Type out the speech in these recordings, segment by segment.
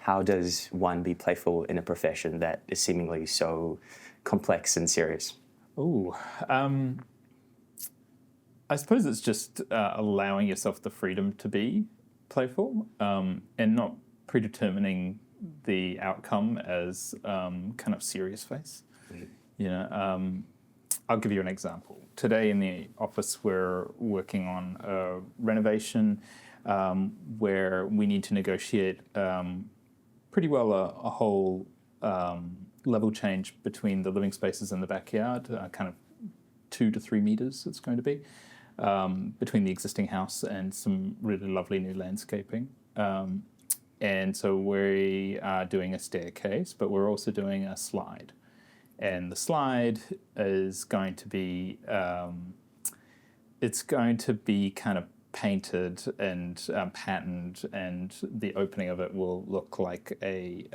how does one be playful in a profession that is seemingly so complex and serious? Ooh, I suppose it's just allowing yourself the freedom to be playful and not predetermining the outcome as kind of serious face. You know, I'll give you an example. Today in the office, we're working on a renovation where we need to negotiate pretty well a whole level change between the living spaces and the backyard, kind of 2 to 3 meters it's going to be, between the existing house and some really lovely new landscaping. And so we are doing a staircase, but we're also doing a slide. And the slide is going to be, it's going to be kind of painted and patterned, and the opening of it will look like a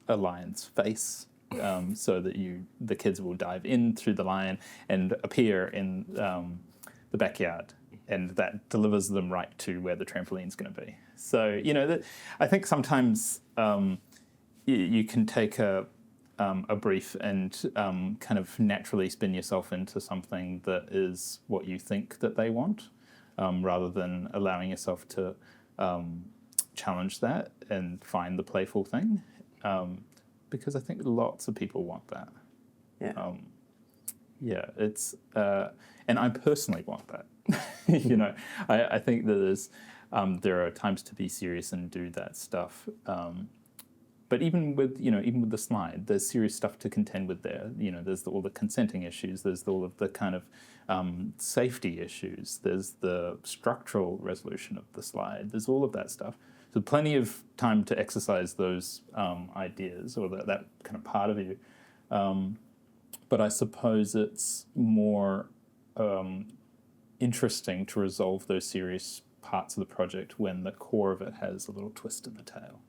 lion's face, so that the kids will dive in through the lion and appear in the backyard, and that delivers them right to where the trampoline's going to be. So, you know, I think sometimes you can take a brief and kind of naturally spin yourself into something that is what you think that they want, rather than allowing yourself to challenge that and find the playful thing, because I think lots of people want that. Yeah. It's and I personally want that. You know, I think that there are times to be serious and do that stuff. But even with the slide, there's serious stuff to contend with there. You know, there's all the consenting issues, there's all of the kind of safety issues, there's the structural resolution of the slide, there's all of that stuff. So plenty of time to exercise those ideas, or that kind of part of you. But I suppose it's more interesting to resolve those serious parts of the project when the core of it has a little twist in the tail.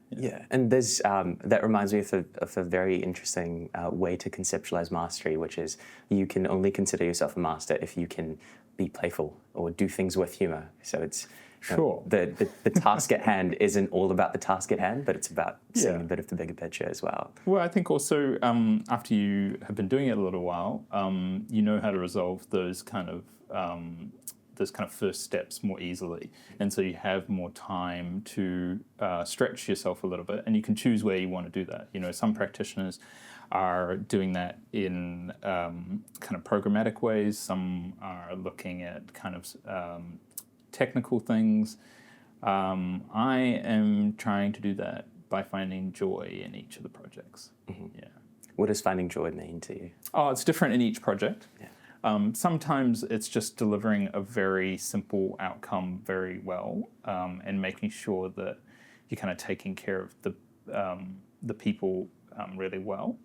Yeah. And there's that reminds me of a very interesting way to conceptualize mastery, which is you can only consider yourself a master if you can be playful or do things with humor. So it's sure. The task at hand isn't all about the task at hand, but it's about seeing a bit of the bigger picture as well. Well, I think also after you have been doing it a little while, you know how to resolve those kind of first steps more easily, and so you have more time to stretch yourself a little bit, and you can choose where you want to do that. You know, some practitioners are doing that in kind of programmatic ways. Some are looking at kind of technical things. I am trying to do that by finding joy in each of the projects. Mm-hmm. Yeah. What does finding joy mean to you? Oh, it's different in each project. Yeah. Sometimes it's just delivering a very simple outcome very well, and making sure that you're kind of taking care of the people really well.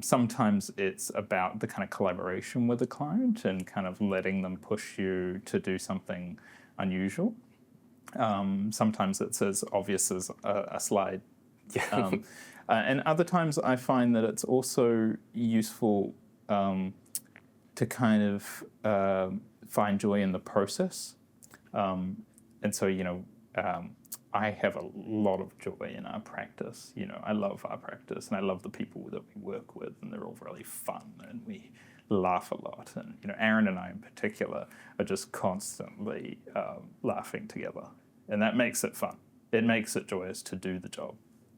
Sometimes it's about the kind of collaboration with the client and kind of letting them push you to do something unusual. Sometimes it's as obvious as a slide. Yeah. And other times I find that it's also useful to kind of find joy in the process. And so, you know, I have a lot of joy in our practice. You know, I love our practice and I love the people that we work with, and they're all really fun and we laugh a lot. And, you know, Aaron and I in particular are just constantly laughing together. And that makes it fun. It makes it joyous to do the job.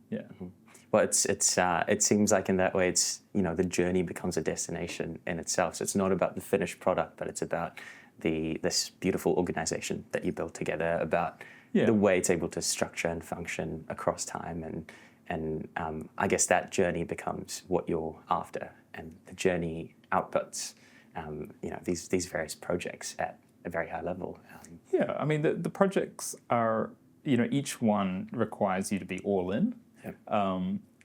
Yeah. Mm-hmm. Well, it seems like in that way, it's, you know, the journey becomes a destination in itself. So it's not about the finished product, but it's about this beautiful organization that you built together, about the way it's able to structure and function across time. And I guess that journey becomes what you're after, and the journey outputs, you know, these various projects at a very high level. Yeah, I mean, the projects are, you know, each one requires you to be all in. Yeah.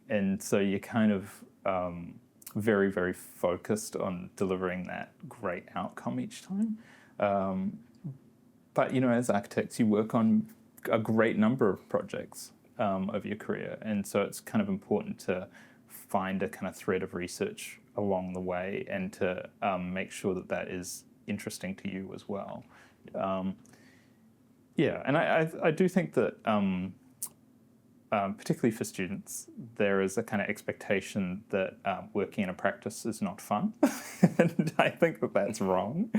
And so you're kind of very, very focused on delivering that great outcome each time. But, you know, as architects, you work on a great number of projects of your career. And so it's kind of important to find a kind of thread of research along the way, and to make sure that that is interesting to you as well. Yeah, and I do think that particularly for students, there is a kind of expectation that working in a practice is not fun, and I think that that's wrong.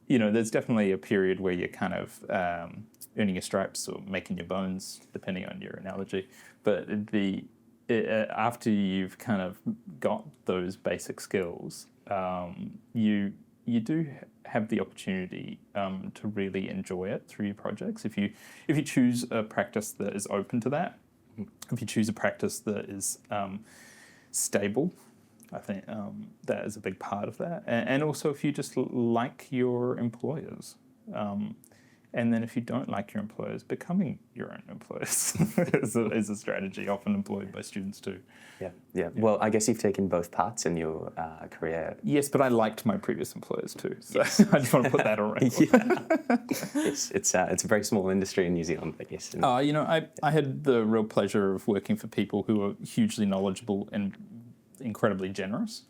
There's definitely a period where you're kind of earning your stripes or making your bones, depending on your analogy. But after you've kind of got those basic skills, you do have the opportunity to really enjoy it through your projects. If you choose a practice that is open to that, if you choose a practice that is stable, I think that is a big part of that. And also if you just like your employers. And then if you don't like your employers, becoming your own employers is a strategy often employed by students too. Yeah. Well, I guess you've taken both parts in your career. Yes, but I liked my previous employers too. So yes. I just want to put that on record. Yes, it's a very small industry in New Zealand, I guess. I had the real pleasure of working for people who were hugely knowledgeable and incredibly generous.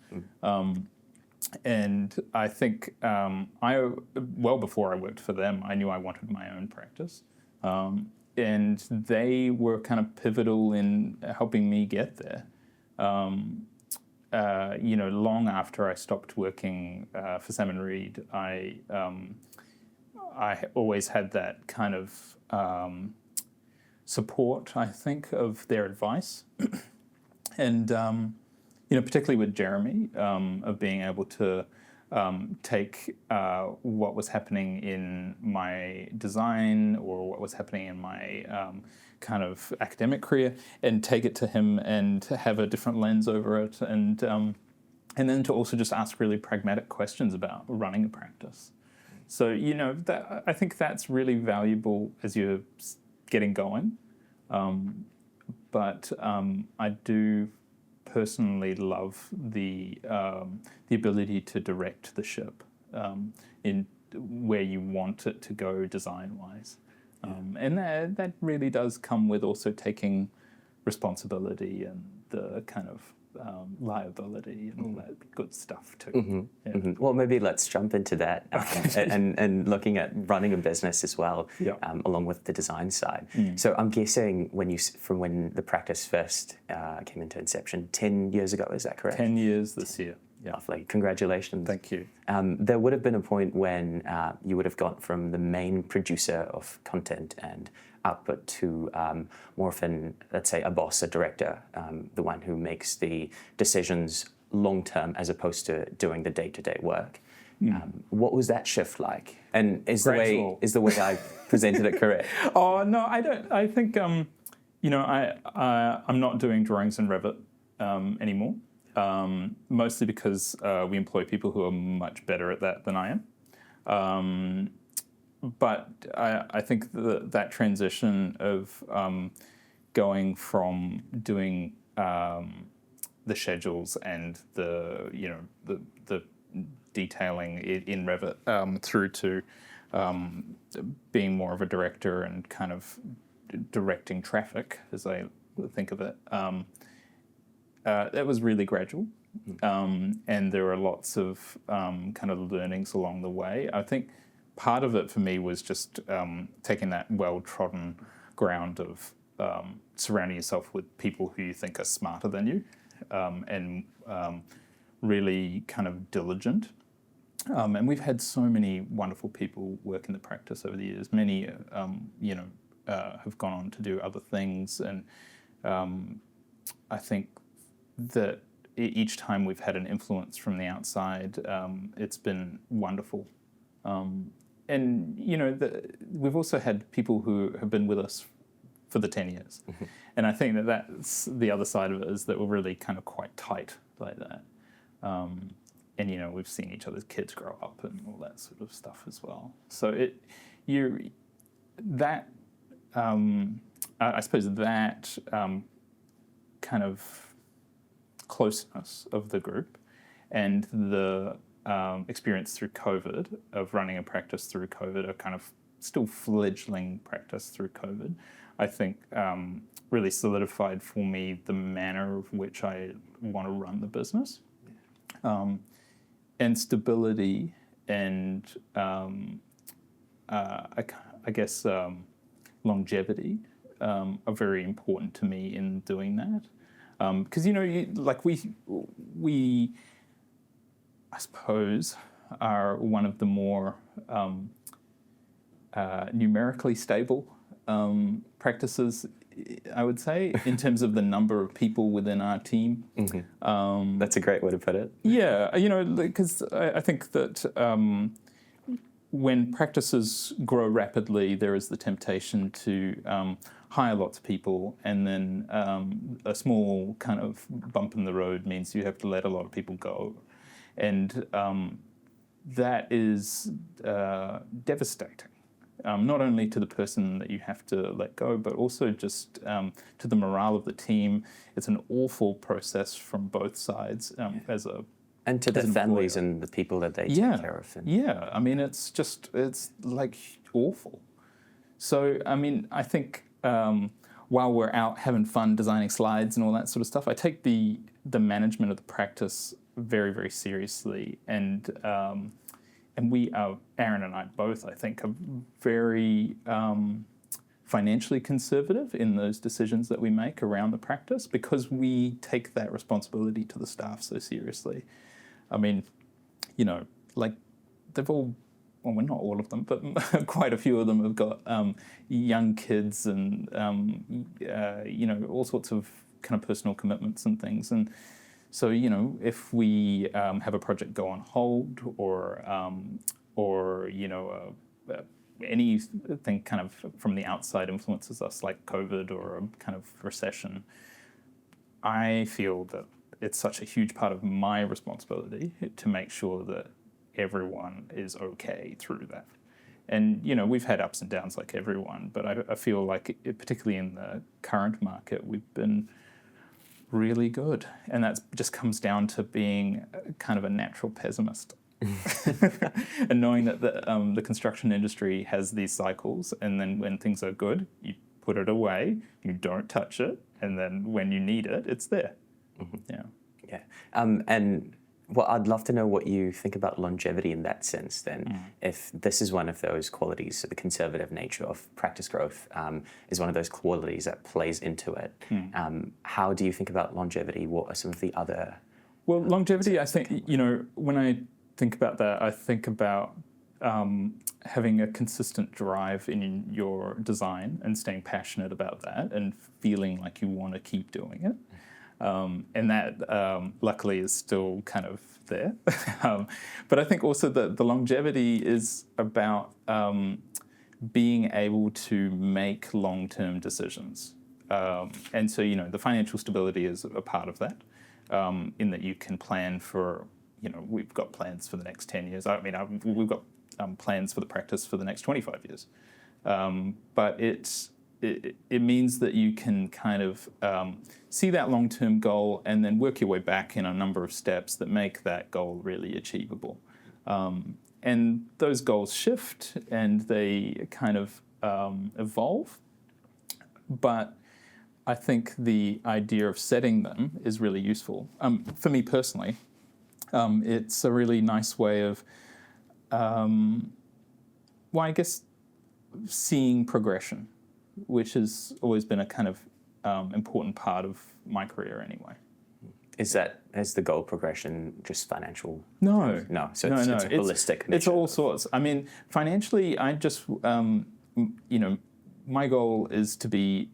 And I think well before I worked for them, I knew I wanted my own practice. And they were kind of pivotal in helping me get there. Long after I stopped working for Salmon Reed, I always had that kind of support, I think, of their advice. And particularly with Jeremy, of being able to take what was happening in my design or what was happening in my kind of academic career and take it to him and have a different lens over it, and then to also just ask really pragmatic questions about running a practice. So, I think that's really valuable as you're getting going. But I do personally love the ability to direct the ship in where you want it to go design-wise. And that really does come with also taking responsibility and the kind of liability and all that good stuff too. Well, maybe let's jump into that and looking at running a business as well, along with the design side. So I'm guessing from when the practice first came into inception, 10 years ago, is that correct? 10 years this year. Yeah. Lovely. Congratulations. Thank you. There would have been a point when you would have gone from the main producer of content and output to more of let's say, a boss, a director, the one who makes the decisions long-term as opposed to doing the day-to-day work. What was that shift like? And is the way I presented it correct? Oh, no, I don't. I think, I'm not doing drawings in Revit anymore. Mostly because we employ people who are much better at that than I am. But I think that transition of going from doing the schedules and the detailing in Revit through to being more of a director and kind of directing traffic, as I think of it. That was really gradual, and there were lots of kind of learnings along the way. I think part of it for me was just taking that well-trodden ground of surrounding yourself with people who you think are smarter than you, and really kind of diligent. And we've had so many wonderful people work in the practice over the years. Many, have gone on to do other things, and I think that each time we've had an influence from the outside, it's been wonderful. And, we've also had people who have been with us for the 10 years. And I think that's the other side of it, is that we're really kind of quite tight like that. And, we've seen each other's kids grow up and all that sort of stuff as well. So I suppose that kind of closeness of the group and the experience through COVID of running a practice through COVID, a kind of still fledgling practice through COVID, I think really solidified for me the manner of which I want to run the business. And stability and I guess longevity are very important to me in doing that. Because we, I suppose, are one of the more numerically stable practices, I would say, in terms of the number of people within our team. Mm-hmm. That's a great way to put it. Yeah, because I think that when practices grow rapidly, there is the temptation to hire lots of people, and then a small kind of bump in the road means you have to let a lot of people go. And that is devastating, not only to the person that you have to let go, but also just to the morale of the team. It's an awful process from both sides and to the families and the people that they take care of. Yeah, I mean, it's like awful. So, I mean, I think while we're out having fun designing slides and all that sort of stuff, I take the management of the practice very, very seriously. And we are, Aaron and I both, I think, are very financially conservative in those decisions that we make around the practice, because we take that responsibility to the staff so seriously. I mean, like they've all, well, not all of them, but quite a few of them have got young kids and, all sorts of kind of personal commitments and things. And so, if we have a project go on hold or anything kind of from the outside influences us, like COVID or a kind of recession, I feel that it's such a huge part of my responsibility to make sure that everyone is okay through that. And, we've had ups and downs like everyone, but I feel like, particularly in the current market, we've been really good. And that just comes down to being kind of a natural pessimist. And knowing that the construction industry has these cycles, and then when things are good, you put it away, you don't touch it, and then when you need it, it's there. Mm-hmm. Yeah. And well, I'd love to know what you think about longevity in that sense then. If this is one of those qualities, so the conservative nature of practice growth is one of those qualities that plays into it. How do you think about longevity? What are some of the other... Well, longevity, I think, when I think about that, I think about having a consistent drive in your design and staying passionate about that and feeling like you want to keep doing it. And that, luckily, is still kind of there. But I think also that the longevity is about being able to make long-term decisions. And so, the financial stability is a part of that, in that you can plan for, we've got plans for the next 10 years. I mean, we've got plans for the practice for the next 25 years. But it means that you can kind of see that long-term goal and then work your way back in a number of steps that make that goal really achievable. And those goals shift and they kind of evolve. But I think the idea of setting them is really useful. For me personally, it's a really nice way of, I guess, seeing progression, which has always been a kind of important part of my career anyway. Is the goal progression just financial? No. So it's a holistic nature. It's all sorts. I mean, financially, I just, my goal is to be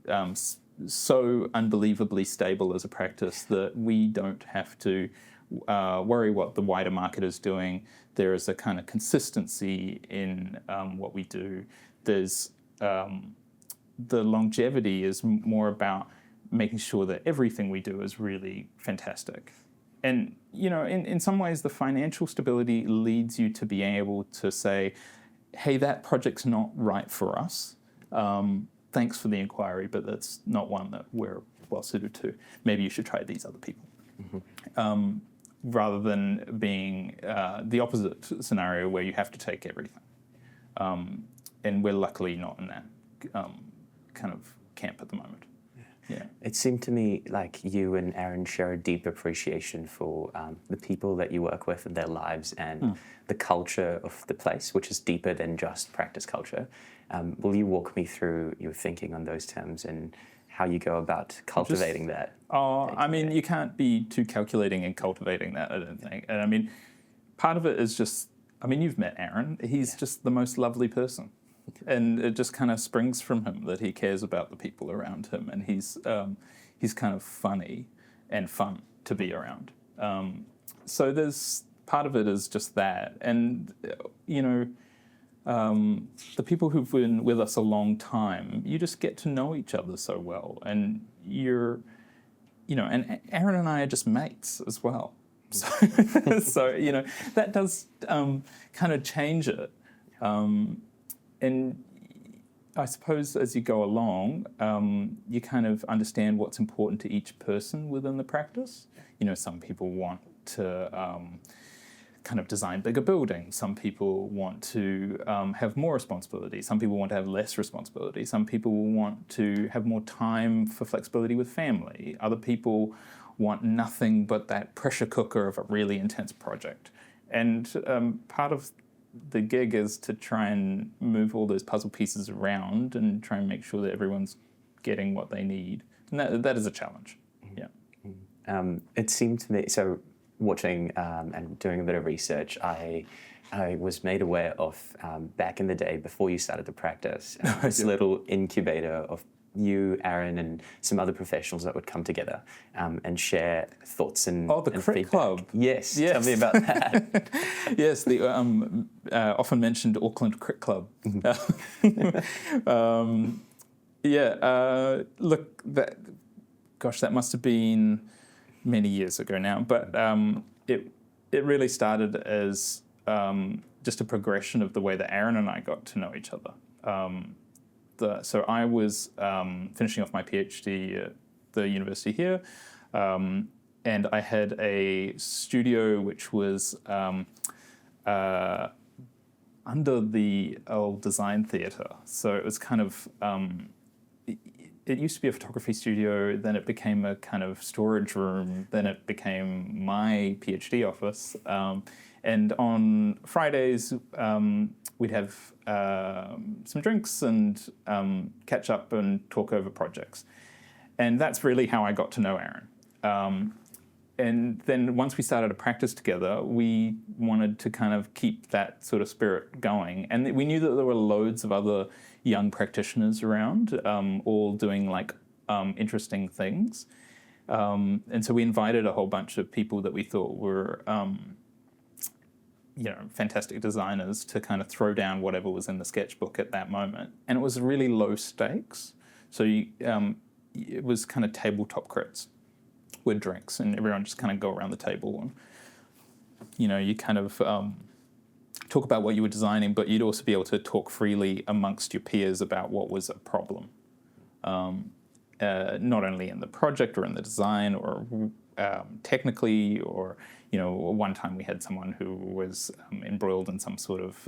so unbelievably stable as a practice that we don't have to worry what the wider market is doing. There is a kind of consistency in what we do. There's the longevity is more about making sure that everything we do is really fantastic. And, in some ways, the financial stability leads you to be able to say, hey, that project's not right for us. Thanks for the inquiry, but that's not one that we're well suited to. Maybe you should try these other people. Mm-hmm. Rather than being the opposite scenario where you have to take everything. And we're luckily not in that kind of camp at the moment. Yeah. It seemed to me like you and Aaron share a deep appreciation for the people that you work with and their lives and the culture of the place, which is deeper than just practice culture. Will you walk me through your thinking on those terms and how you go about cultivating that? I mean, you can't be too calculating in cultivating that, I don't think. And I mean, part of it is just, I mean, you've met Aaron. He's just the most lovely person. And it just kind of springs from him that he cares about the people around him, and he's kind of funny and fun to be around. So there's part of it is just that, and the people who've been with us a long time, you just get to know each other so well, and and Aaron and I are just mates as well. So, that does kind of change it. And I suppose as you go along, you kind of understand what's important to each person within the practice. Some people want to kind of design bigger buildings. Some people want to have more responsibility. Some people want to have less responsibility. Some people want to have more time for flexibility with family. Other people want nothing but that pressure cooker of a really intense project. And part of the gig is to try and move all those puzzle pieces around and try and make sure that everyone's getting what they need. And that is a challenge. Yeah. It seemed to me, so watching and doing a bit of research, I was made aware of, back in the day before you started to practice, this little incubator of you, Aaron, and some other professionals that would come together and share thoughts and the and Crit feedback. Club. Yes, tell me about that. Yes, the often mentioned Auckland Crit Club. Look, that must have been many years ago now, but it really started as just a progression of the way that Aaron and I got to know each other. So I was finishing off my PhD at the university here, and I had a studio which was under the old design theatre. So it was kind of, it used to be a photography studio, then it became a kind of storage room, then it became my PhD office. And on Fridays, we'd have some drinks and catch up and talk over projects. And that's really how I got to know Aaron. And then once we started to practice together, we wanted to kind of keep that sort of spirit going. And we knew that there were loads of other young practitioners around, all doing interesting things. And so we invited a whole bunch of people that we thought were fantastic designers to kind of throw down whatever was in the sketchbook at that moment. And it was really low stakes. So it was kind of tabletop crits with drinks, and everyone just kind of go around the table and, you kind of talk about what you were designing, but you'd also be able to talk freely amongst your peers about what was a problem. Not only in the project or in the design or technically, or one time we had someone who was embroiled in some sort of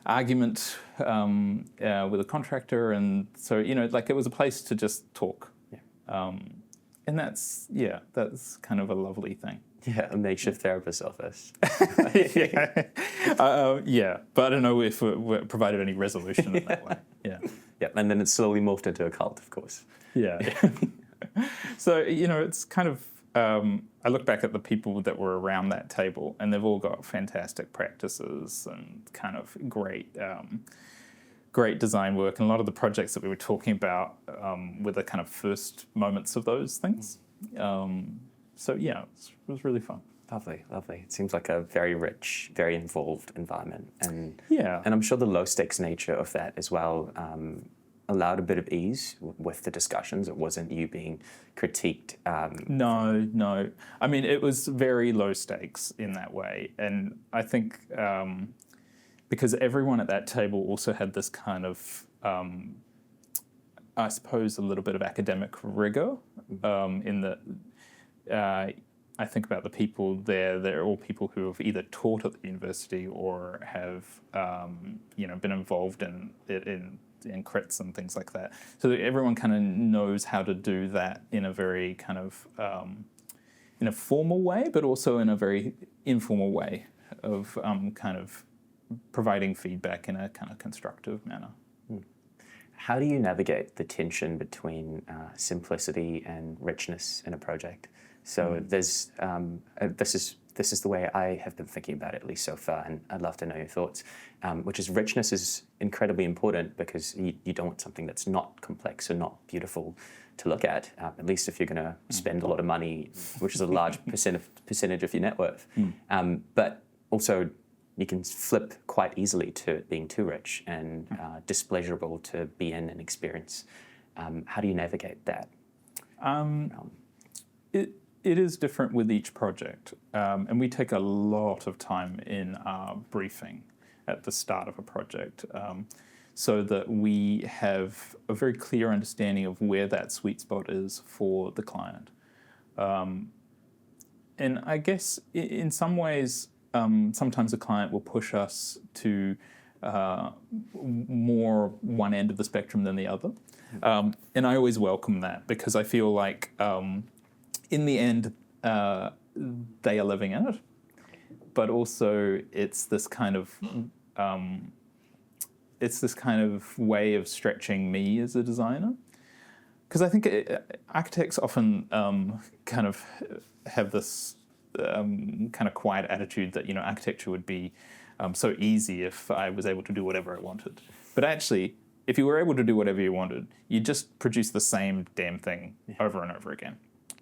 argument with a contractor, and so it was a place to just talk. And that's kind of a lovely thing. Yeah, a makeshift therapist's office. But I don't know if it provided any resolution in that way. Yeah, and then it slowly morphed into a cult, of course. Yeah. So, it's kind of, I look back at the people that were around that table, and they've all got fantastic practices and kind of great design work. And a lot of the projects that we were talking about were the kind of first moments of those things. It was really fun. Lovely. It seems like a very rich, very involved environment. And yeah. And I'm sure the low-stakes nature of that as well allowed a bit of ease with the discussions. It wasn't you being critiqued. No. I mean, it was very low stakes in that way. And I think because everyone at that table also had this kind of, I suppose, a little bit of academic rigor in that I think about the people there. They're all people who have either taught at the university or have, been involved in and crits and things like that. So that everyone kind of knows how to do that in a very kind of in a formal way, but also in a very informal way of kind of providing feedback in a kind of constructive manner. How do you navigate the tension between simplicity and richness in a project? So there's this is the way I have been thinking about it, at least so far, and I'd love to know your thoughts, which is richness is incredibly important because you don't want something that's not complex or not beautiful to look at least if you're going to spend a lot of money, which is a large percentage of your net worth. But also, you can flip quite easily to it being too rich and displeasurable to be in and experience. How do you navigate that? It is different with each project, and we take a lot of time in our briefing at the start of a project so that we have a very clear understanding of where that sweet spot is for the client. And I guess in some ways, sometimes a client will push us to more one end of the spectrum than the other. And I always welcome that because I feel like in the end, they are living in it, but also it's this kind of way of stretching me as a designer. Because I think architects often kind of have this kind of quiet attitude that, architecture would be so easy if I was able to do whatever I wanted. But actually, if you were able to do whatever you wanted, you just produce the same damn thing over and over again.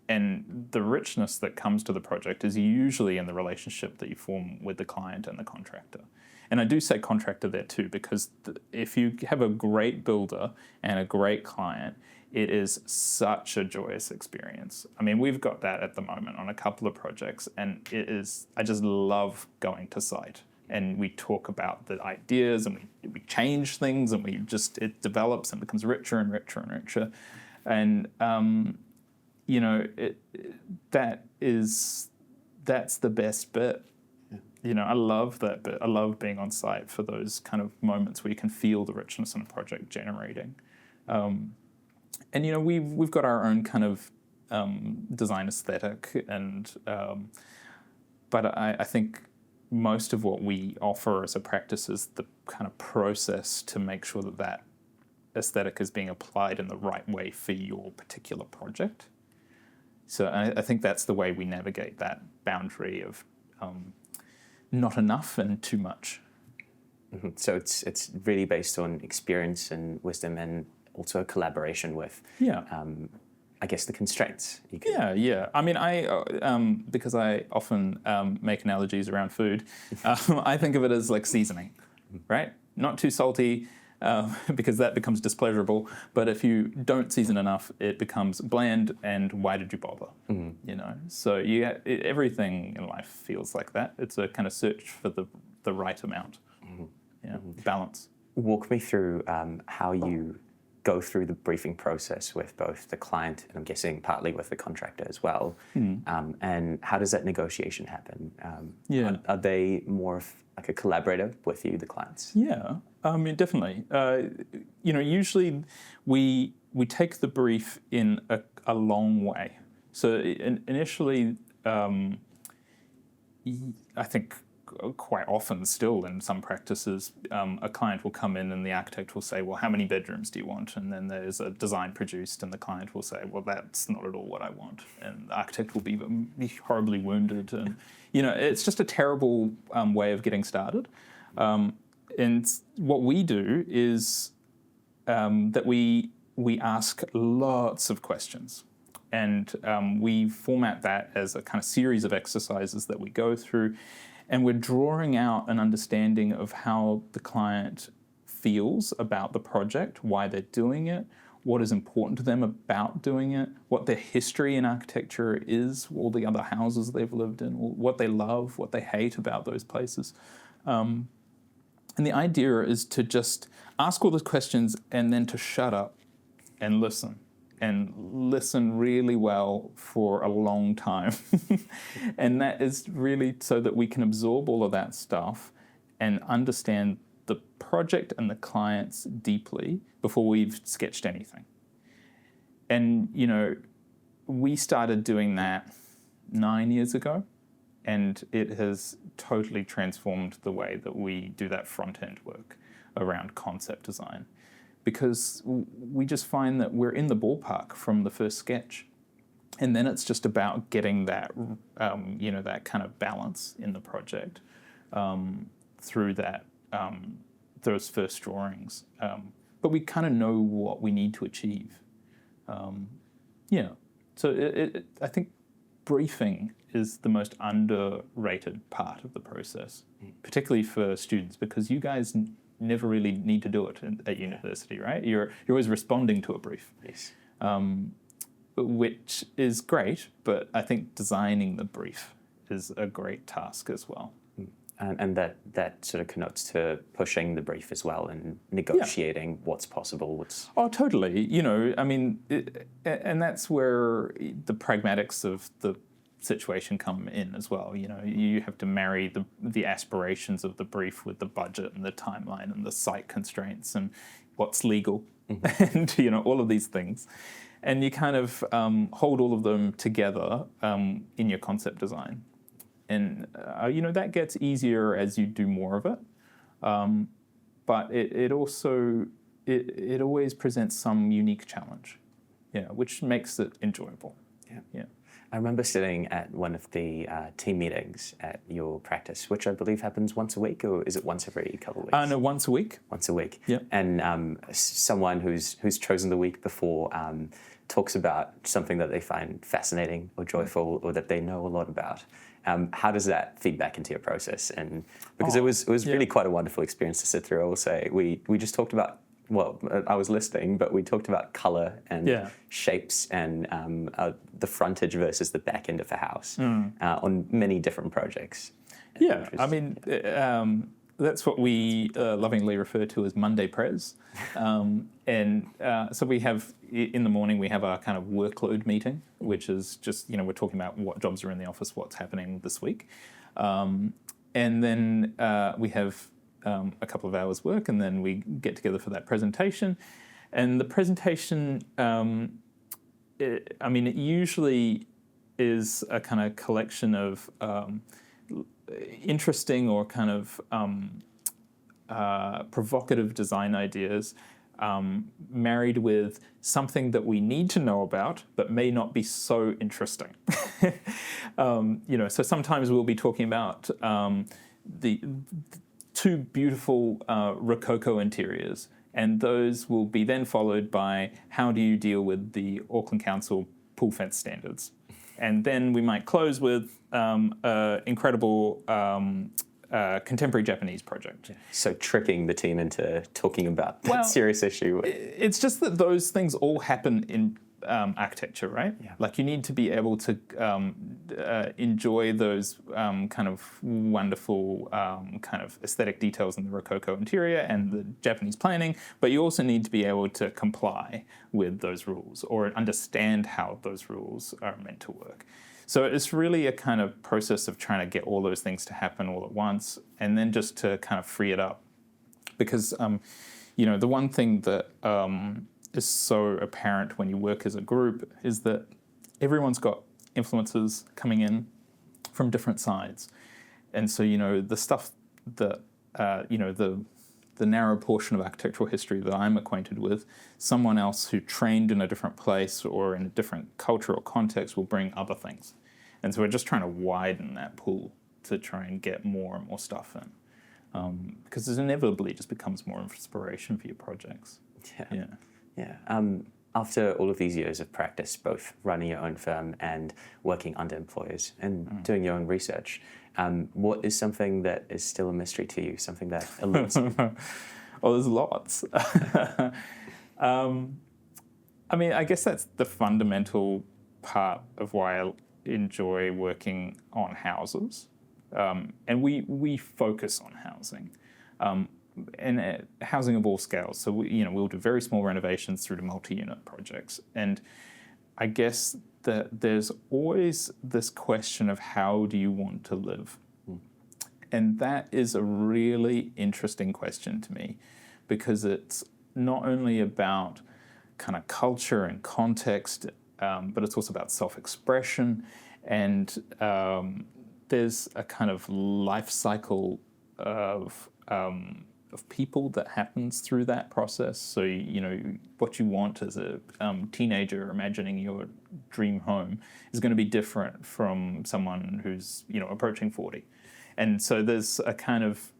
And the richness that comes to the project is usually in the relationship that you form with the client and the contractor. And I do say contractor there too, because if you have a great builder and a great client, it is such a joyous experience. I mean, we've got that at the moment on a couple of projects, and I just love going to site. And we talk about the ideas, and we change things, and it develops and becomes richer and richer and richer. And that's the best bit. I love that bit. I love being on site for those kind of moments where you can feel the richness in a project generating. And we've got our own kind of design aesthetic, and but I think most of what we offer as a practice is the kind of process to make sure that aesthetic is being applied in the right way for your particular project. So I think that's the way we navigate that boundary of not enough and too much. Mm-hmm. So it's really based on experience and wisdom, and also a collaboration with, I guess, the constraints. Yeah. I mean, because I often make analogies around food, I think of it as like seasoning, right? Not too salty, because that becomes displeasurable. But if you don't season enough, it becomes bland, and why did you bother? So everything in life feels like that. It's a kind of search for the right amount, balance. Walk me through how you go through the briefing process with both the client and I'm guessing partly with the contractor as well. And how does that negotiation happen? Are they more of like a collaborator with you, the clients? Yeah, I mean, definitely. Usually we take the brief in a long way. So initially, I think quite often still in some practices, a client will come in and the architect will say, well, how many bedrooms do you want? And then there's a design produced and the client will say, well, that's not at all what I want. And the architect will be horribly wounded. And, it's just a terrible way of getting started. And what we do is that we ask lots of questions. And we format that as a kind of series of exercises that we go through. And we're drawing out an understanding of how the client feels about the project, why they're doing it, what is important to them about doing it, what their history in architecture is, all the other houses they've lived in, what they love, what they hate about those places. And the idea is to just ask all those questions and then to shut up and listen. And listen really well for a long time. And that is really so that we can absorb all of that stuff and understand the project and the clients deeply before we've sketched anything. And, we started doing that 9 years ago, and it has totally transformed the way that we do that front-end work around concept design, because we just find that we're in the ballpark from the first sketch. And then it's just about getting that, that kind of balance in the project through that those first drawings. But we kind of know what we need to achieve. So I think briefing is the most underrated part of the process, particularly for students, because you guys never really need to do it at university, right? You're always responding to a brief. Yes. Which is great, but I think designing the brief is a great task as well. And that sort of connotes to pushing the brief as well and negotiating what's possible. Oh, totally. And that's where the pragmatics of the situation come in as well. You have to marry the aspirations of the brief with the budget and the timeline and the site constraints and what's legal and all of these things. And you kind of hold all of them together in your concept design. And, that gets easier as you do more of it. But it also, it always presents some unique challenge, which makes it enjoyable. Yeah. I remember sitting at one of the team meetings at your practice, which I believe happens once a week, or is it once every couple of weeks? No, once a week. Once a week. Yeah. And someone who's chosen the week before talks about something that they find fascinating or joyful or that they know a lot about. How does that feed back into your process? And because it was really quite a wonderful experience to sit through. I will say we just talked about. Well, I was listening, but we talked about colour and shapes and the frontage versus the back end of a house on many different projects. Yeah, that's what we lovingly refer to as Monday Prez. So we have, in the morning, we have our kind of workload meeting, which is just, we're talking about what jobs are in the office, what's happening this week. And then we have a couple of hours work, and then we get together for that presentation. And the presentation, it usually is a kind of collection of interesting or kind of provocative design ideas married with something that we need to know about but may not be so interesting. So sometimes we'll be talking about the two beautiful Rococo interiors, and those will be then followed by how do you deal with the Auckland Council pool fence standards. And then we might close with incredible contemporary Japanese project. So tricking the team into talking about that serious issue. It's just that those things all happen in architecture, right? Yeah. Like you need to be able to enjoy those kind of wonderful kind of aesthetic details in the Rococo interior and the Japanese planning, but you also need to be able to comply with those rules or understand how those rules are meant to work. So it's really a kind of process of trying to get all those things to happen all at once, and then just to kind of free it up. Because, the one thing that is so apparent when you work as a group is that everyone's got influences coming in from different sides. And so, the stuff that, the narrow portion of architectural history that I'm acquainted with, someone else who trained in a different place or in a different cultural context will bring other things. And so we're just trying to widen that pool to try and get more and more stuff in. Because it inevitably just becomes more inspiration for your projects. Yeah. After all of these years of practice, both running your own firm and working under employers and doing your own research, what is something that is still a mystery to you, something that eludes you? Oh, there's lots. I guess that's the fundamental part of why I enjoy working on houses. And we focus on housing. And housing of all scales. So we'll do very small renovations through to multi-unit projects. And I guess that there's always this question of how do you want to live? And that is a really interesting question to me, because it's not only about kind of culture and context, but it's also about self-expression. And there's a kind of life cycle of people that happens through that process. So, you know, what you want as a teenager imagining your dream home is going to be different from someone who's, you know, approaching 40. And so there's a kind of,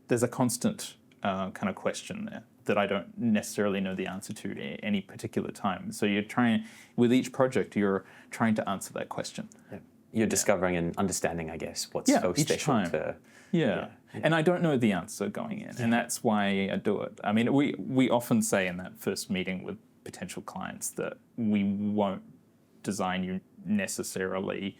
there's a constant kind of question there that I don't necessarily know the answer to at any particular time. So you're trying, with each project, you're trying to answer that question. Yeah. You're discovering and understanding, I guess, what's so each special time. to... Yeah. And I don't know the answer going in, and that's why I do it. I mean, we often say in that first meeting with potential clients that we won't design you necessarily,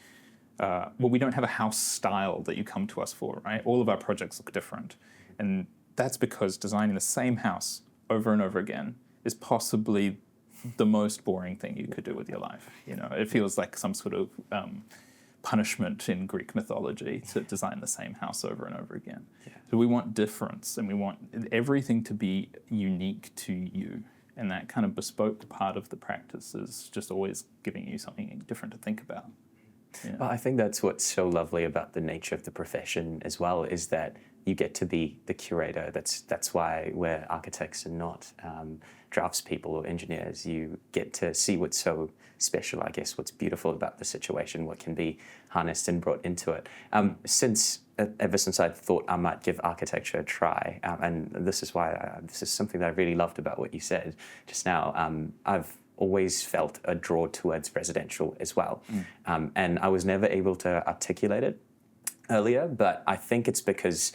well, we don't have a house style that you come to us for, right? All of our projects look different. And that's because designing the same house over and over again is possibly the most boring thing you could do with your life. You know, it feels like some sort of punishment in Greek mythology to design the same house over and over again. Yeah. So we want difference, and we want everything to be unique to you. And that kind of bespoke part of the practice is just always giving you something different to think about. Yeah. Well, I think that's what's so lovely about the nature of the profession as well, is that you get to be the curator. That's why we're architects and not draftspeople or engineers. You get to see what's so special, I guess, what's beautiful about the situation, what can be harnessed and brought into it. Ever since I thought I might give architecture a try, and this is why this is something that I really loved about what you said just now. I've always felt a draw towards residential as well. And I was never able to articulate it earlier, but I think it's because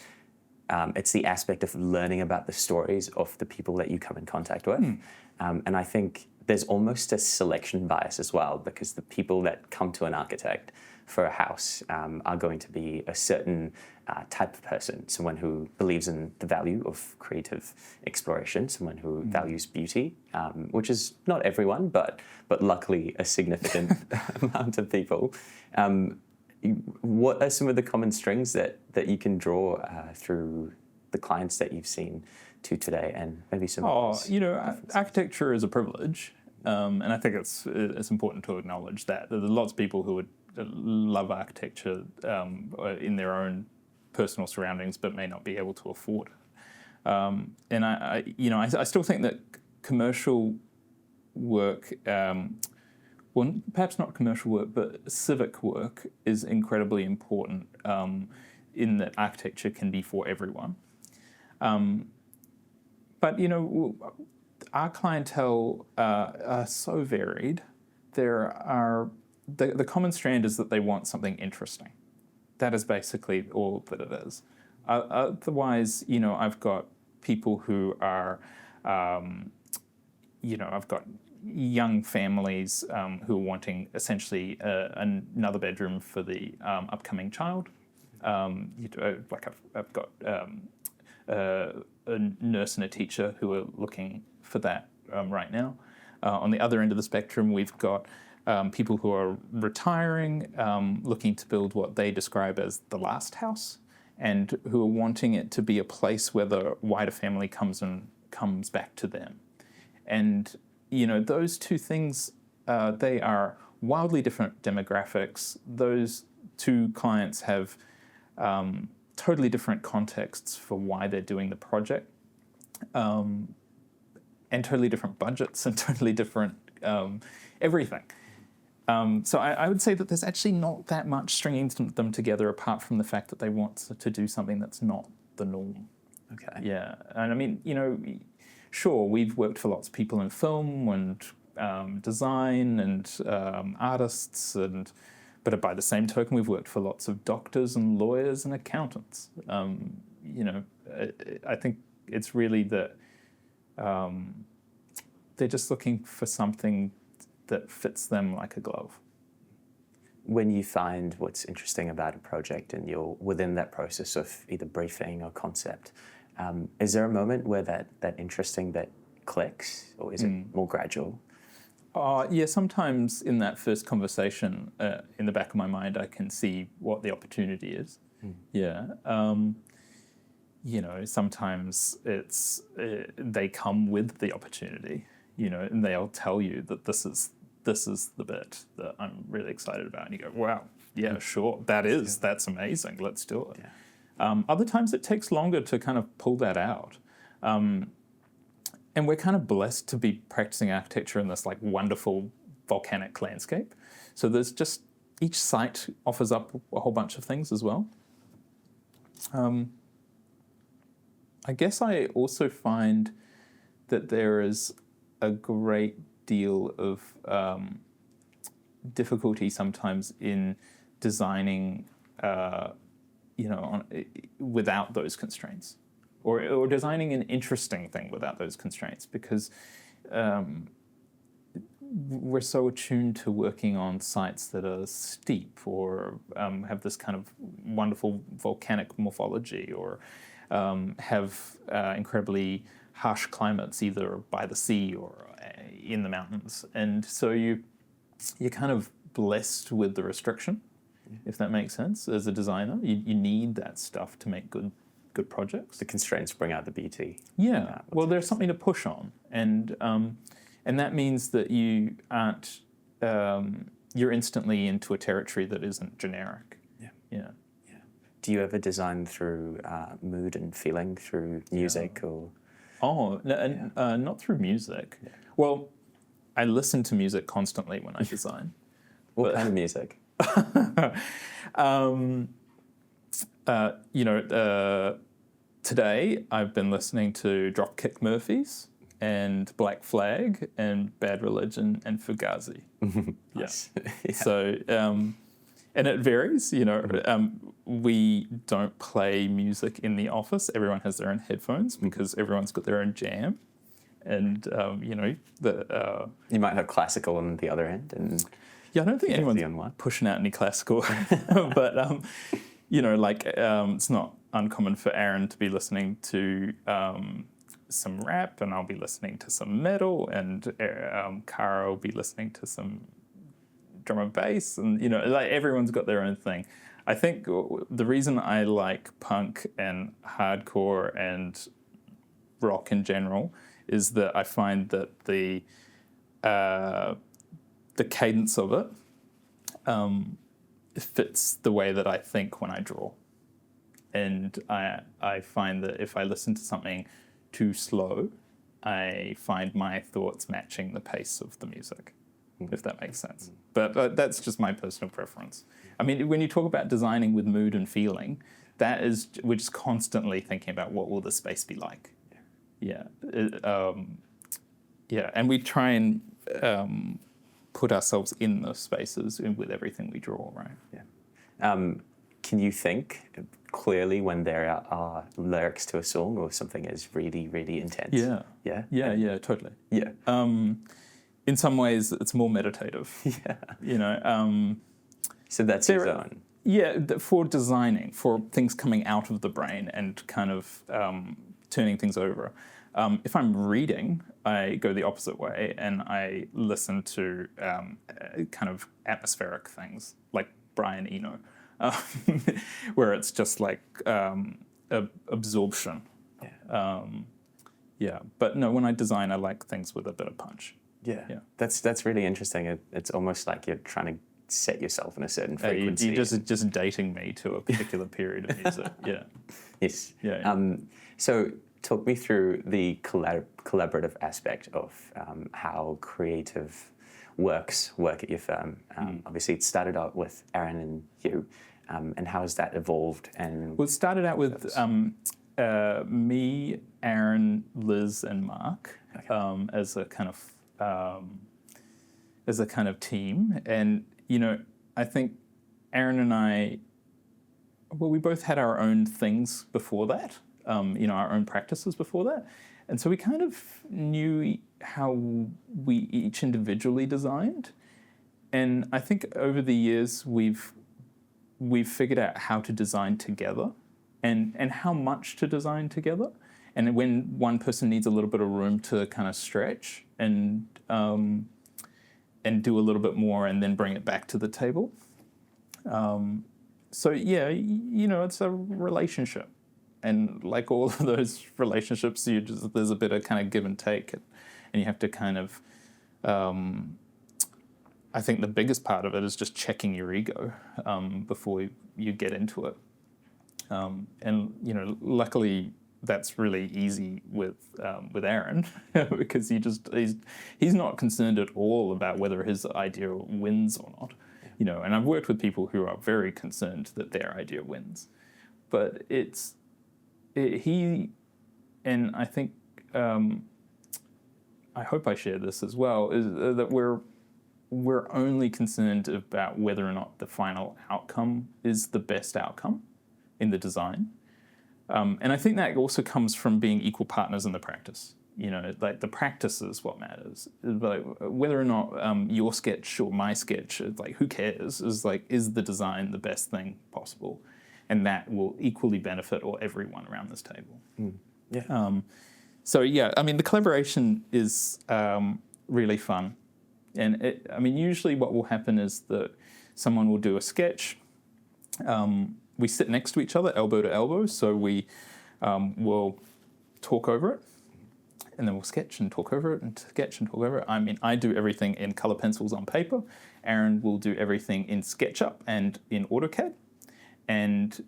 it's the aspect of learning about the stories of the people that you come in contact with. And I think there's almost a selection bias as well, because the people that come to an architect for a house are going to be a certain type of person, someone who believes in the value of creative exploration, someone who values beauty, which is not everyone, but luckily a significant amount of people. What are some of the common strings that you can draw through the clients that you've seen to today, and maybe some? You know, architecture is a privilege, and I think it's important to acknowledge that there's lots of people who would love architecture in their own personal surroundings, but may not be able to afford it. And I still think that commercial work, well, perhaps not commercial work, but civic work is incredibly important in that architecture can be for everyone. But, you know, our clientele are so varied. There are, the common strand is that they want something interesting. That is basically all that it is. Otherwise, you know, I've got people who are, you know, I've got young families who are wanting essentially another bedroom for the upcoming child. Like I've got a nurse and a teacher who are looking for that right now. On the other end of the spectrum, we've got people who are retiring, looking to build what they describe as the last house, and who are wanting it to be a place where the wider family comes back to them. And you know, those two things, they are wildly different demographics. Those two clients have totally different contexts for why they're doing the project, and totally different budgets and totally different everything. So I would say that there's actually not that much stringing them together, apart from the fact that they want to do something that's not the norm. Okay. Yeah, and I mean, you know, sure, we've worked for lots of people in film and design and artists, but by the same token, we've worked for lots of doctors and lawyers and accountants. You know, I think it's really that they're just looking for something that fits them like a glove. When you find what's interesting about a project and you're within that process of either briefing or concept, is there a moment where that interesting that clicks, or is it more gradual? Yeah, sometimes in that first conversation, in the back of my mind, I can see what the opportunity is. Yeah. Sometimes they come with the opportunity, and they'll tell you that this is the bit that I'm really excited about, and you go, wow, yeah, sure, that's amazing, let's do it. Yeah. Other times it takes longer to kind of pull that out. And we're kind of blessed to be practicing architecture in this like wonderful volcanic landscape. So there's just, each site offers up a whole bunch of things as well. I guess I also find that there is a great deal of difficulty sometimes in designing, without those constraints, or designing an interesting thing without those constraints, because we're so attuned to working on sites that are steep or have this kind of wonderful volcanic morphology, or have incredibly harsh climates either by the sea or in the mountains. And so you're kind of blessed with the restriction, if that makes sense. As a designer, you need that stuff to make good projects. The constraints bring out the beauty. Yeah. Well, there's something to push on, and that means that you aren't. You're instantly into a territory that isn't generic. Yeah. Yeah. Yeah. Do you ever design through mood and feeling, through music or? Oh, no, not through music. Yeah. Well, I listen to music constantly when I design. What kind of music? Today I've been listening to Dropkick Murphys and Black Flag and Bad Religion and Fugazi. Nice. Yeah. So, and it varies, we don't play music in the office. Everyone has their own headphones because everyone's got their own jam. And, you might have classical on the other end. And yeah, I don't think anyone's pushing out any classical. But, it's not uncommon for Aaron to be listening to some rap, and I'll be listening to some metal, and Cara will be listening to some drum and bass, and everyone's got their own thing. I think the reason I like punk and hardcore and rock in general is that I find that the cadence of it fits the way that I think when I draw. And I find that if I listen to something too slow, I find my thoughts matching the pace of the music, if that makes sense. But that's just my personal preference. I mean, when you talk about designing with mood and feeling, we're just constantly thinking about what will the space be like. Yeah. And we try and put ourselves in those spaces with everything we draw, right? Yeah. Can you think clearly when there are lyrics to a song or something is really, really intense? Yeah. Yeah? Yeah, totally. Yeah. In some ways, it's more meditative. Yeah. So that's your zone. Yeah, for designing, for things coming out of the brain and kind of turning things over. If I'm reading, I go the opposite way and I listen to kind of atmospheric things like Brian Eno, where it's just like absorption. Yeah. But no, when I design, I like things with a bit of punch. Yeah. That's really interesting. It's almost like you're trying to set yourself in a certain frequency. You're just dating me to a particular period of music. Yeah. Yes. Yeah. So talk me through the collaborative aspect of how creative work at your firm. Obviously, it started out with Aaron and you, and how has that evolved? Well, it started out with me, Aaron, Liz, and Mark as a kind of team. And I think Aaron and I, we both had our own things before that. Our own practices before that. And so we kind of knew how we each individually designed. And I think over the years we've figured out how to design together and how much to design together. And when one person needs a little bit of room to kind of stretch and do a little bit more and then bring it back to the table. So yeah, it's a relationship, and like all of those relationships, there's a bit of kind of give and take, and you have to kind of. I think the biggest part of it is just checking your ego before you get into it, and luckily that's really easy with Aaron because he's not concerned at all about whether his idea wins or not. And I've worked with people who are very concerned that their idea wins, but he, and I think I hope I share this as well, is that we're only concerned about whether or not the final outcome is the best outcome in the design, and I think that also comes from being equal partners in the practice. Like the practice is what matters. Like whether or not your sketch or my sketch, like who cares? Is the design the best thing possible, and that will equally benefit everyone around this table. Yeah. So yeah, I mean the collaboration is really fun, and usually what will happen is that someone will do a sketch. We sit next to each other, elbow to elbow, so we will talk over it. And then we'll sketch and talk over it and sketch and talk over it. I do everything in color pencils on paper. Aaron will do everything in SketchUp and in AutoCAD. And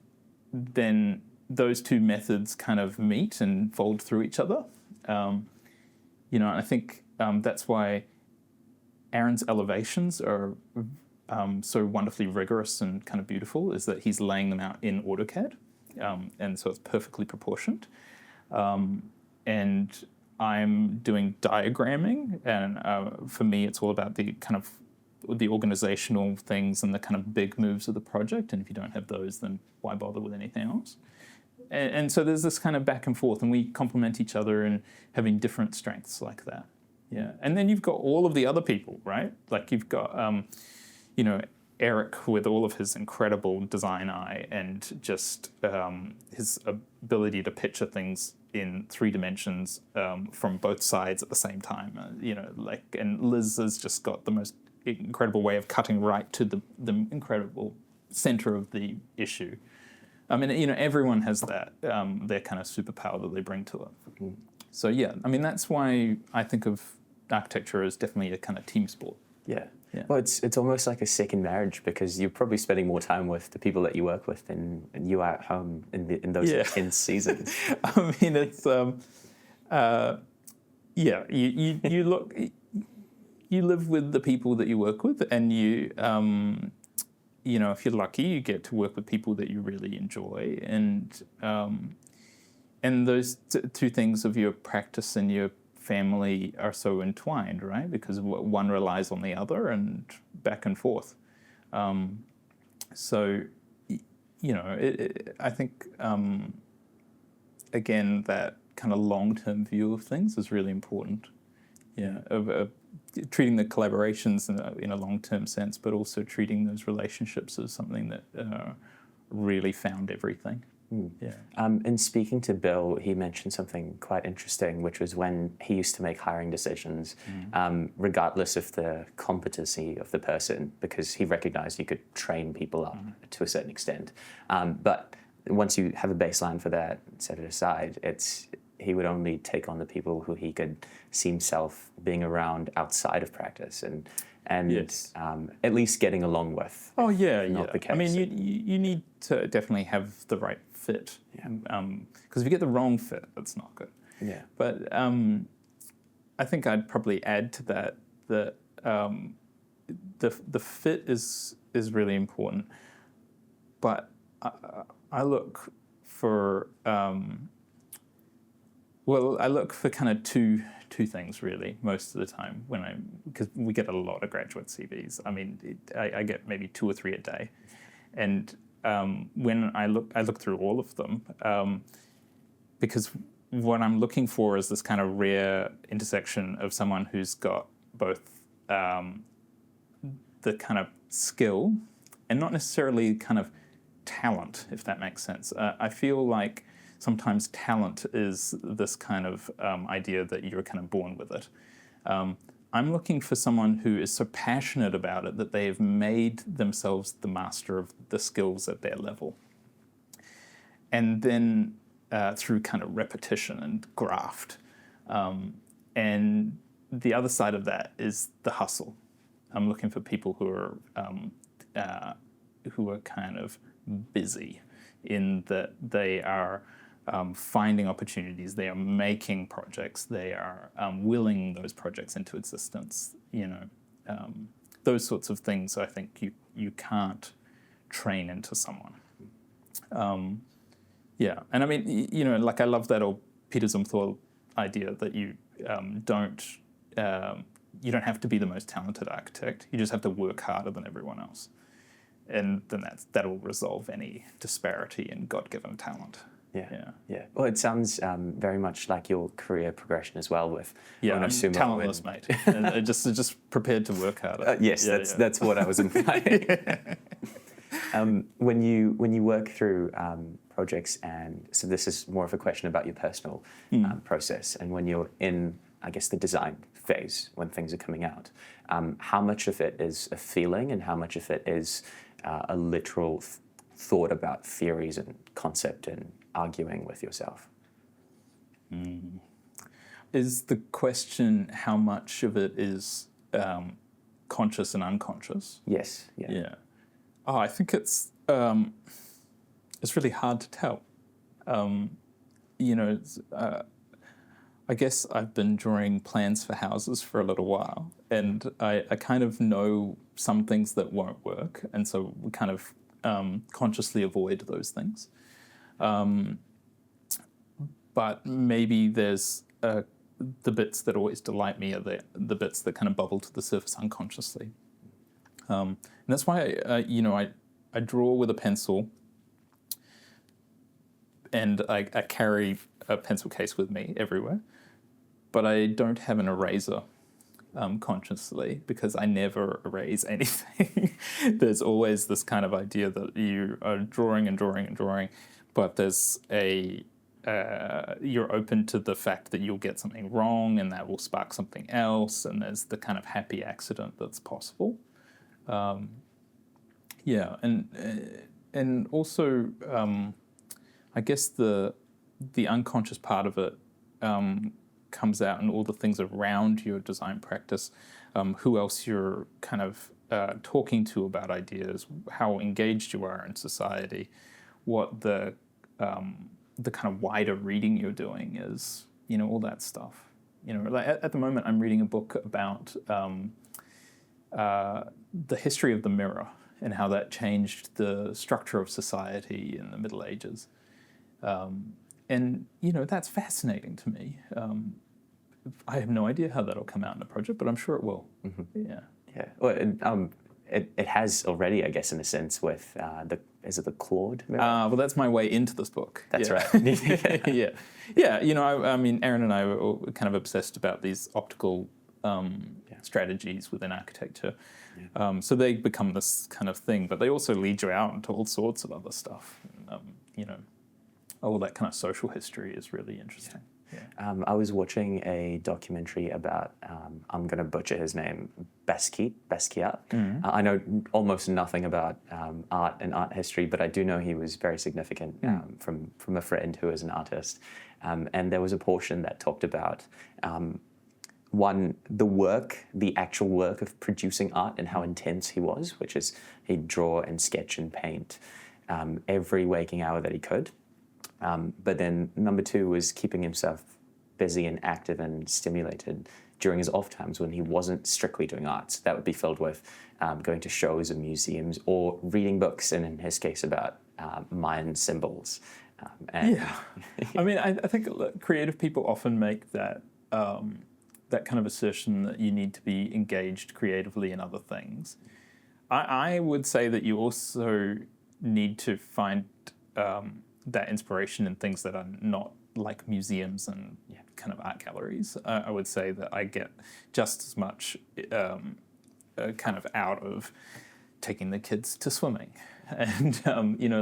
then those two methods kind of meet and fold through each other. And I think that's why Aaron's elevations are so wonderfully rigorous and kind of beautiful, is that he's laying them out in AutoCAD. And so it's perfectly proportioned. And I'm doing diagramming, and for me, it's all about the kind of the organizational things and the kind of big moves of the project. And if you don't have those, then why bother with anything else? And so there's this kind of back and forth, and we complement each other and having different strengths like that. Yeah, and then you've got all of the other people, right? Like you've got, Eric with all of his incredible design eye and just his ability to picture things in 3 dimensions from both sides at the same time. And Liz has just got the most incredible way of cutting right to the incredible center of the issue. Everyone has that, their kind of superpower that they bring to it. Mm. So yeah, that's why I think of architecture as definitely a kind of team sport. Yeah. Yeah. Well, it's almost like a second marriage, because you're probably spending more time with the people that you work with than you are at home in those intense seasons. It's you live with the people that you work with, and you if you're lucky, you get to work with people that you really enjoy, and those two things of your practice and your family are so entwined, right? Because one relies on the other and back and forth. I think, again, that kind of long-term view of things is really important. Yeah, of treating the collaborations in a long-term sense, but also treating those relationships as something that really found everything. Mm. Yeah. In speaking to Bill, he mentioned something quite interesting, which was when he used to make hiring decisions, regardless of the competency of the person, because he recognized you could train people up to a certain extent. But once you have a baseline for that, set it aside, he would only take on the people who he could see himself being around outside of practice and yes. At least getting along with. Oh yeah, yeah. The case. You need to definitely have the right fit. Yeah. Because if you get the wrong fit, that's not good. Yeah. But I think I'd probably add to that the fit is really important. But I look for kind of two things really most of the time because we get a lot of graduate CVs. I get maybe 2 or 3 a day, and when I look through all of them, because what I'm looking for is this kind of rare intersection of someone who's got both the kind of skill and not necessarily kind of talent, if that makes sense. I feel like sometimes talent is this kind of idea that you're kind of born with it. I'm looking for someone who is so passionate about it that they have made themselves the master of the skills at their level. And then through kind of repetition and graft. And the other side of that is the hustle. I'm looking for people who are kind of busy in that they are finding opportunities, they are making projects, they are willing those projects into existence. Those sorts of things I think you can't train into someone. And I mean, like I love that old Peter Zumthor idea that you don't have to be the most talented architect. You just have to work harder than everyone else, and then that'll resolve any disparity in God-given talent. Yeah. Well, it sounds very much like your career progression as well. With I'm talentless, mate. And just prepared to work harder. Yes, that's what I was implying. When you work through projects, and so this is more of a question about your personal process, and when you're in, I guess, the design phase, when things are coming out, how much of it is a feeling and how much of it is a literal thought about theories and concept and arguing with yourself? Is the question how much of it is conscious and unconscious? Yes. Yeah. Oh, I think it's really hard to tell. I guess I've been drawing plans for houses for a little while, and I kind of know some things that won't work, and so we kind of consciously avoid those things. But maybe there's the bits that always delight me are the bits that kind of bubble to the surface unconsciously. And that's why I draw with a pencil, and I carry a pencil case with me everywhere, but I don't have an eraser consciously, because I never erase anything. There's always this kind of idea that you are drawing and drawing and drawing, but there's you're open to the fact that you'll get something wrong and that will spark something else, and there's the kind of happy accident that's possible. And also, I guess the unconscious part of it comes out in all the things around your design practice, who else you're kind of talking to about ideas, how engaged you are in society, what the kind of wider reading you're doing is, all that stuff. Like at the moment I'm reading a book about the history of the mirror and how that changed the structure of society in the Middle Ages. And that's fascinating to me. I have no idea how that'll come out in a project, but I'm sure it will. Mm-hmm. Yeah. Well, it has already, I guess, in a sense, with is it the Claude mirror? Well, that's my way into this book. That's right. Yeah. I mean, Aaron and I were kind of obsessed about these optical strategies within architecture. Yeah. So they become this kind of thing, but they also lead you out into all sorts of other stuff. All that kind of social history is really interesting. Yeah. I was watching a documentary about, I'm going to butcher his name, Basquiat. Mm-hmm. I know almost nothing about art and art history, but I do know he was very significant from a friend who is an artist. And there was a portion that talked about the actual work of producing art and how intense he was, which is he'd draw and sketch and paint every waking hour that he could. But then number two was keeping himself busy and active and stimulated during his off times when he wasn't strictly doing art. So that would be filled with going to shows and museums or reading books, and in his case about Mayan symbols. I mean, I think creative people often make that kind of assertion that you need to be engaged creatively in other things. I would say that you also need to find that inspiration in things that are not like museums and kind of art galleries. I would say that I get just as much kind of out of taking the kids to swimming and,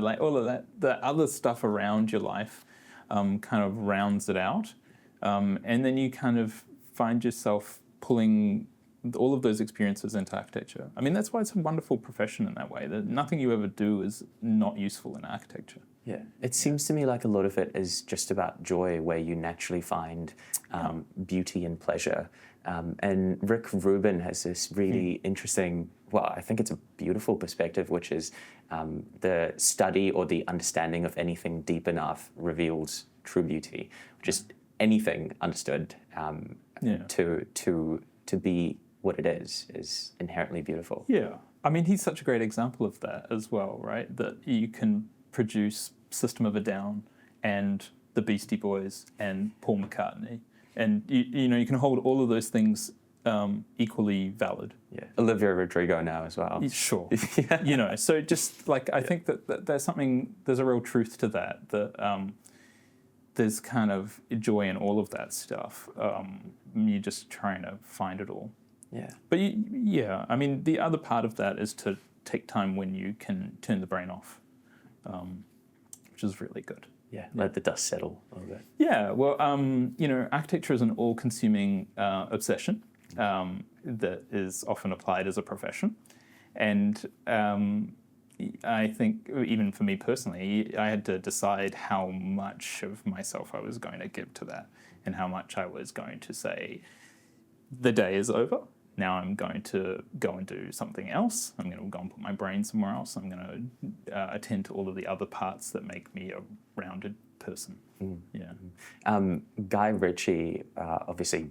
like all of that, the other stuff around your life kind of rounds it out. And then you kind of find yourself pulling all of those experiences into architecture. I mean, that's why it's a wonderful profession in that way, that nothing you ever do is not useful in architecture. Yeah, it seems to me like a lot of it is just about joy, where you naturally find beauty and pleasure. And Rick Rubin has this really interesting, well, I think it's a beautiful perspective, which is the study or the understanding of anything deep enough reveals true beauty. Just anything understood to be what it is inherently beautiful. Yeah, I mean, he's such a great example of that as well, right? That you can produce System of a Down and the Beastie Boys and Paul McCartney, and you can hold all of those things equally valid. Yeah, Olivia Rodrigo now as well. Sure. So just like I think that there's a real truth to that. That there's kind of joy in all of that stuff. You're just trying to find it all. Yeah. But I mean, the other part of that is to take time when you can turn the brain off, which is really good. Yeah, let the dust settle a little bit. Yeah, well, architecture is an all-consuming obsession that is often applied as a profession. And I think, even for me personally, I had to decide how much of myself I was going to give to that and how much I was going to say, the day is over. Now I'm going to go and do something else. I'm going to go and put my brain somewhere else. I'm going to attend to all of the other parts that make me a rounded person. Yeah. Guy Ritchie, obviously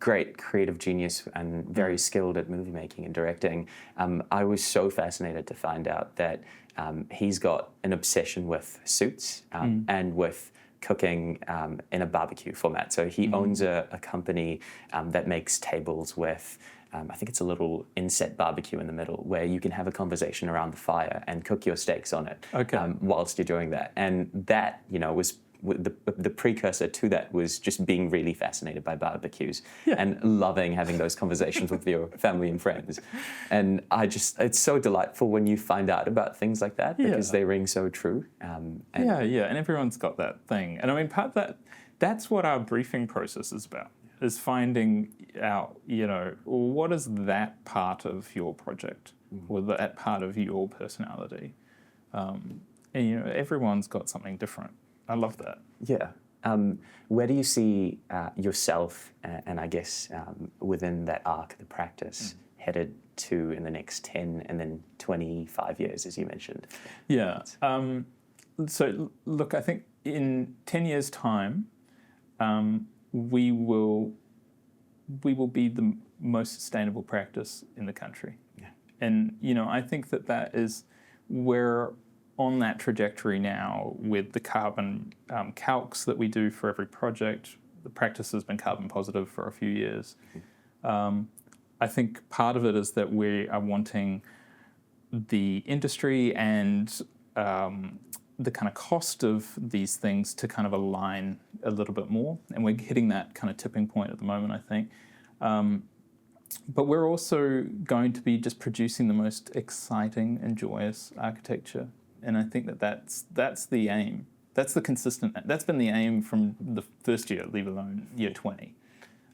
great creative genius and very skilled at movie making and directing. I was so fascinated to find out that he's got an obsession with suits and with cooking in a barbecue format. So he owns a company that makes tables with, I think it's a little inset barbecue in the middle where you can have a conversation around the fire and cook your steaks on it whilst you're doing that. And that, was the precursor to that was just being really fascinated by barbecues and loving having those conversations with your family and friends. And it's so delightful when you find out about things like that because they ring so true. And everyone's got that thing. And I mean, part of that's what our briefing process is about, is finding out, what is that part of your project or that part of your personality? And, everyone's got something different. I love that. Yeah. Where do you see yourself and I guess within that arc, the practice, headed to in the next 10 and then 25 years, as you mentioned? Yeah. So look, I think in 10 years' time, we will be the most sustainable practice in the country. Yeah. And, I think that is where on that trajectory now with the carbon calcs that we do for every project. The practice has been carbon positive for a few years. I think part of it is that we are wanting the industry and the kind of cost of these things to kind of align a little bit more. And we're hitting that kind of tipping point at the moment, I think. But we're also going to be just producing the most exciting and joyous architecture. And I think that's the aim. That's been the aim from the first year, leave alone year 20.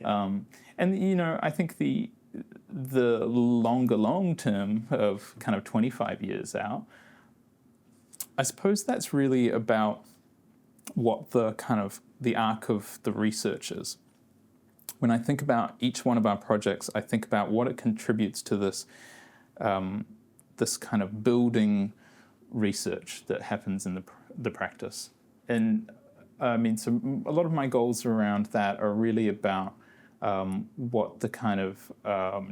Yeah. I think the long term of kind of 25 years out, I suppose that's really about what the arc of the research is. When I think about each one of our projects, I think about what it contributes to this kind of building research that happens in the practice. And I mean, so a lot of my goals around that are really about what the kind of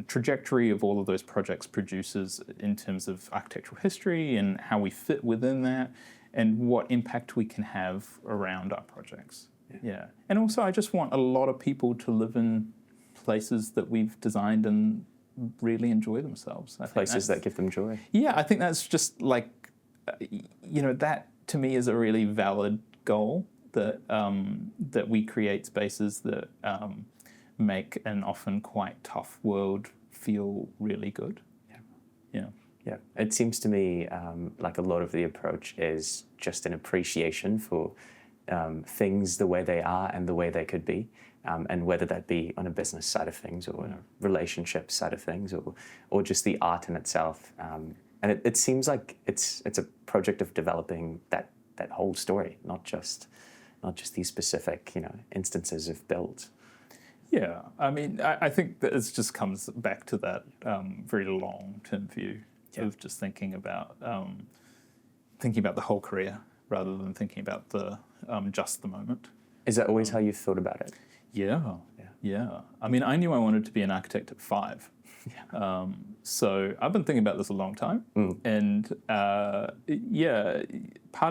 trajectory of all of those projects produces in terms of architectural history and how we fit within that and what impact we can have around our projects. Yeah. And also I just want a lot of people to live in places that we've designed and really enjoy themselves. Places that give them joy. Yeah, I think that's just like, that to me is a really valid goal, that that we create spaces that make an often quite tough world feel really good. Yeah. It seems to me like a lot of the approach is just an appreciation for things the way they are and the way they could be. and whether that be on a business side of things or a relationship side of things or just the art in itself. And it seems like it's a project of developing that whole story, not just these specific instances of build. Yeah, I mean, I think that it just comes back to that very long-term view of just thinking about the whole career rather than thinking about the just the moment. Is that always how you've thought about it? Yeah. I mean, I knew I wanted to be an architect at 5. Yeah. So I've been thinking about this a long time. And part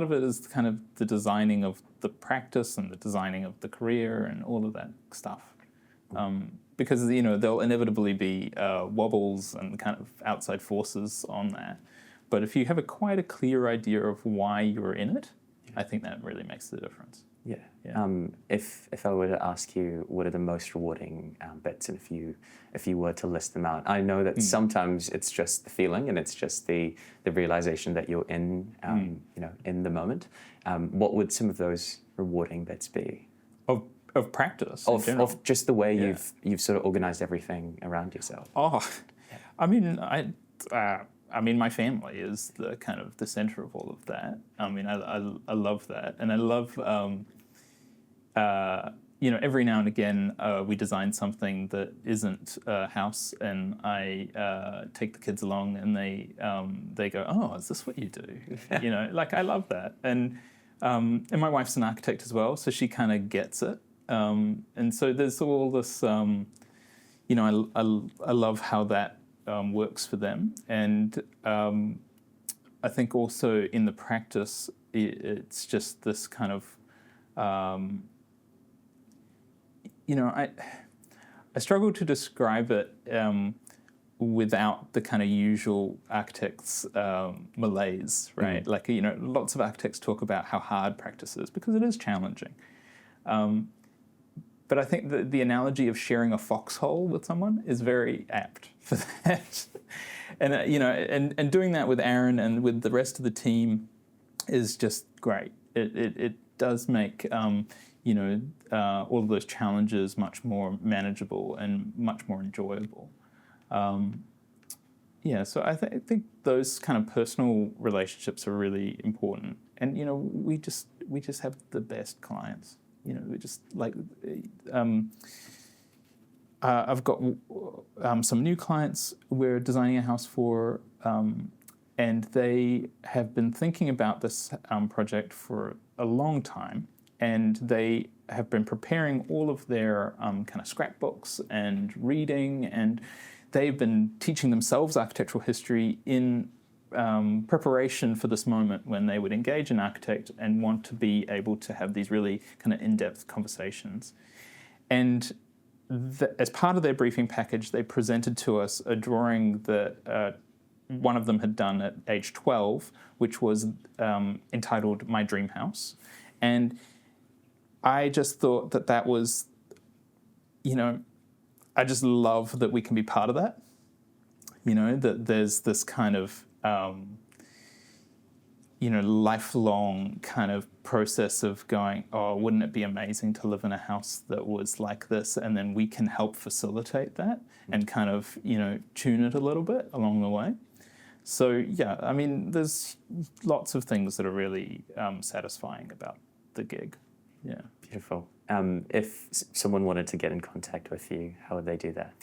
of it is kind of the designing of the practice and the designing of the career and all of that stuff. Because, there'll inevitably be wobbles and kind of outside forces on that. But if you have quite a clear idea of why you're in it, I think that really makes the difference. Yeah. If I were to ask you, what are the most rewarding bits, and if you were to list them out, I know that sometimes it's just the feeling and it's just the realization that you're in in the moment. What would some of those rewarding bits be? Of practice, of just the way you've sort of organized everything around yourself. I mean, my family is the kind of the center of all of that. I mean, I love that, and I love every now and again we design something that isn't a house, and I take the kids along, and they go, "Oh, is this what you do?" Like I love that, and my wife's an architect as well, so she kind of gets it. And so there's all this, I love how that works for them. And I think also in the practice, it's just this kind of, I struggle to describe it without the kind of usual architect's malaise, right? Like, lots of architects talk about how hard practice is because it is challenging. But I think the analogy of sharing a foxhole with someone is very apt for that. And and doing that with Aaron and with the rest of the team is just great. It does make all of those challenges much more manageable and much more enjoyable. So I think those kind of personal relationships are really important. And we just have the best clients. We just like, I've got some new clients we're designing a house for, and they have been thinking about this project for a long time, and they have been preparing all of their kind of scrapbooks and reading, and they've been teaching themselves architectural history in preparation for this moment when they would engage an architect and want to be able to have these really kind of in-depth conversations. And as part of their briefing package, they presented to us a drawing that one of them had done at age 12, which was entitled My Dream House. And I just thought that was, I just love that we can be part of that. That there's this kind of lifelong kind of process of going, oh, wouldn't it be amazing to live in a house that was like this? And then we can help facilitate that and kind of, tune it a little bit along the way. So, I mean, there's lots of things that are really satisfying about the gig. Yeah. Beautiful. If someone wanted to get in contact with you, how would they do that?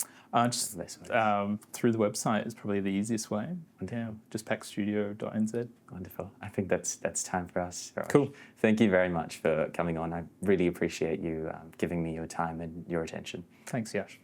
Just through the website is probably the easiest way. Yeah, just pacstudio.nz. Wonderful. I think that's time for us. Sarosh. Cool. Thank you very much for coming on. I really appreciate you giving me your time and your attention. Thanks, Yash.